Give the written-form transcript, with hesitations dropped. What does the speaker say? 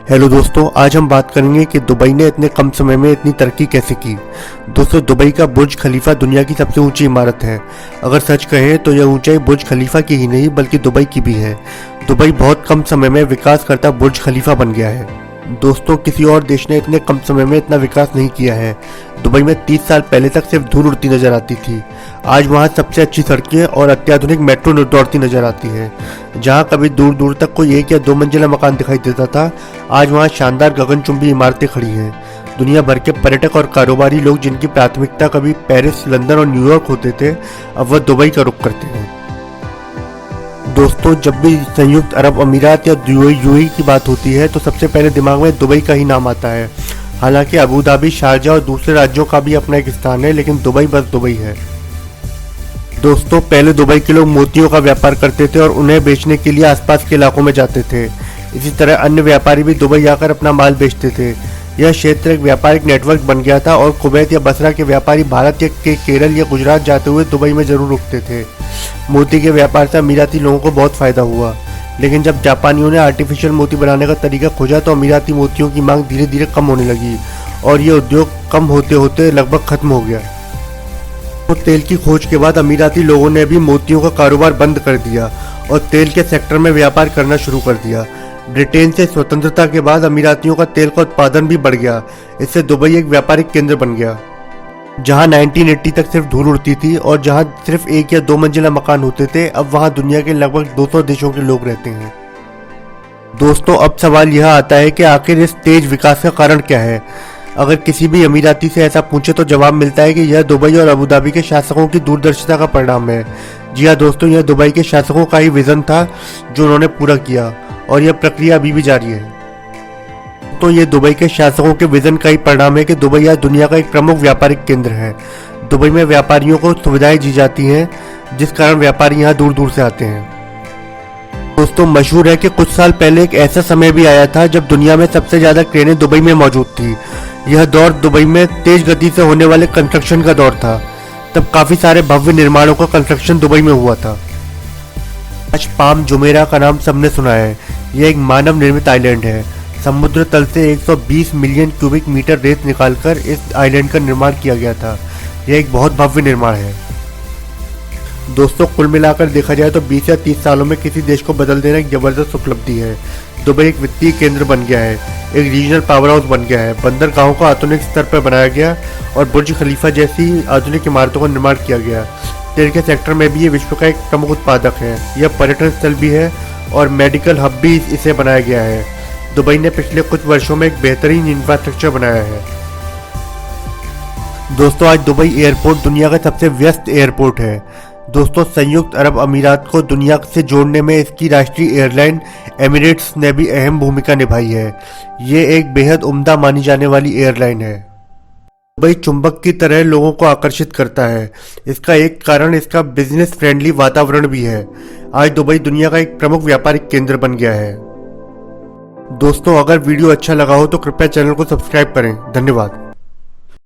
Hello दोस्तों, आज हम बात करेंगे कि दुबई ने इतने कम समय में इतनी तरक्की कैसे की। दोस्तों, दुबई का बुर्ज खलीफा दुनिया की सबसे ऊंची इमारत है। अगर सच कहें तो यह ऊंचाई बुर्ज खलीफा की ही नहीं बल्कि दुबई की भी है। दुबई बहुत कम समय में विकास करता बुर्ज खलीफा बन गया है। दोस्तों, किसी और देश ने इतने कम समय में इतना विकास नहीं किया है। दुबई में 30 साल पहले तक सिर्फ धूल उड़ती नजर आती थी। आज वहाँ सबसे अच्छी सड़कें और अत्याधुनिक मेट्रो दौड़ती नजर आती है। जहाँ कभी दूर दूर तक कोई 1 या 2 मंजिला मकान दिखाई देता था, आज वहाँ शानदार गगनचुंबी इमारतें खड़ी हैं। दुनिया भर के पर्यटक और कारोबारी लोग जिनकी प्राथमिकता कभी पेरिस, लंदन और न्यूयॉर्क होते थे, अब वह दुबई का रुख करते हैं। दोस्तों, जब भी संयुक्त अरब अमीरात या यूएई की बात होती है तो सबसे पहले दिमाग में दुबई का ही नाम आता है। हालांकि अबू धाबी, शारजा और दूसरे राज्यों का भी अपना एक स्थान है, लेकिन दुबई बस दुबई है। दोस्तों, पहले दुबई के लोग मोतियों का व्यापार करते थे और उन्हें बेचने के लिए आसपास के इलाकों में जाते थे। इसी तरह अन्य व्यापारी भी दुबई आकर अपना माल बेचते थे। यह क्षेत्र एक व्यापारिक नेटवर्क बन गया था और कुवैत या बसरा के व्यापारी भारत के केरल या गुजरात जाते हुए दुबई में जरूर रुकते थे। मोती के व्यापार से अमीराती लोगों को बहुत फायदा हुआ, लेकिन जब जापानियों ने आर्टिफिशियल मोती बनाने का तरीका खोजा तो अमीराती मोतियों की मांग धीरे धीरे कम होने लगी और ये उद्योग कम होते होते लगभग खत्म हो गया। तो तेल की खोज के बाद अमीराती लोगों ने भी मोतियों का कारोबार बंद कर दिया और तेल के सेक्टर में व्यापार करना शुरू कर दिया। ब्रिटेन से स्वतंत्रता के बाद अमीरातियों का तेल का उत्पादन भी बढ़ गया। इससे दुबई एक व्यापारिक केंद्र बन गया। जहां 1980 तक सिर्फ धूल उड़ती थी और जहां सिर्फ 1 या 2 मंजिला मकान होते थे, अब वहां दुनिया के लगभग 200 देशों के लोग रहते हैं। दोस्तों, अब सवाल यह आता है कि आखिर इस तेज विकास का कारण क्या है। अगर किसी भी अमीराती से ऐसा पूछे तो जवाब मिलता है कि यह दुबई और अबू धाबी के शासकों की दूरदर्शिता का परिणाम है। जी हाँ दोस्तों, यह दुबई के शासकों का ही विजन था जो उन्होंने पूरा किया और यह प्रक्रिया अभी भी जारी है। तो ये दुबई के शासकों के विजन का ही परिणाम है कि दुबई आज दुनिया का एक प्रमुख व्यापारिक केंद्र है। दुबई में व्यापारियों को सुविधाएं दी जाती हैं, जिस कारण व्यापारी यहाँ दूर दूर से आते हैं। दोस्तों, मशहूर है कि कुछ साल पहले एक ऐसा समय भी आया था जब दुनिया में सबसे ज्यादा क्रेनें दुबई में मौजूद थी। यह दौर दुबई में तेज गति से होने वाले कंस्ट्रक्शन का दौर था। तब काफी सारे भव्य निर्माणों का कंस्ट्रक्शन दुबई में हुआ था। आज पाम जुमेरा का नाम सबने सुना है। यह एक मानव निर्मित आइलैंड है। समुद्र तल से 120 मिलियन क्यूबिक मीटर रेत निकालकर इस आइलैंड का निर्माण किया गया था। यह एक बहुत भव्य निर्माण है। दोस्तों, कुल मिलाकर देखा जाए तो 20 या 30 सालों में किसी देश को बदल देना एक जबरदस्त उपलब्धि है। दुबई एक वित्तीय केंद्र बन गया है, एक रीजनल पावर हाउस बन गया है, बंदरगाहों को आधुनिक स्तर पर बनाया गया और बुर्ज खलीफा जैसी आधुनिक इमारतों का निर्माण किया गया। तेल के सेक्टर में भी ये विश्व का एक प्रमुख उत्पादक है। यह पर्यटन स्थल भी है और मेडिकल हब भी इसे बनाया गया है। दुबई ने पिछले कुछ वर्षों में एक बेहतरीन इंफ्रास्ट्रक्चर बनाया है। दोस्तों, आज दुबई एयरपोर्ट दुनिया का सबसे व्यस्त एयरपोर्ट है। दोस्तों, संयुक्त अरब अमीरात को दुनिया से जोड़ने में इसकी राष्ट्रीय एयरलाइन एमिरेट्स ने भी अहम भूमिका निभाई है। ये एक बेहद उम्दा मानी जाने वाली एयरलाइन है। दुबई चुंबक की तरह लोगों को आकर्षित करता है। इसका एक कारण इसका बिजनेस फ्रेंडली वातावरण भी है। आज दुबई दुनिया का एक प्रमुख व्यापारिक केंद्र बन गया है। दोस्तों, अगर वीडियो अच्छा लगा हो तो कृपया चैनल को सब्सक्राइब करें। धन्यवाद।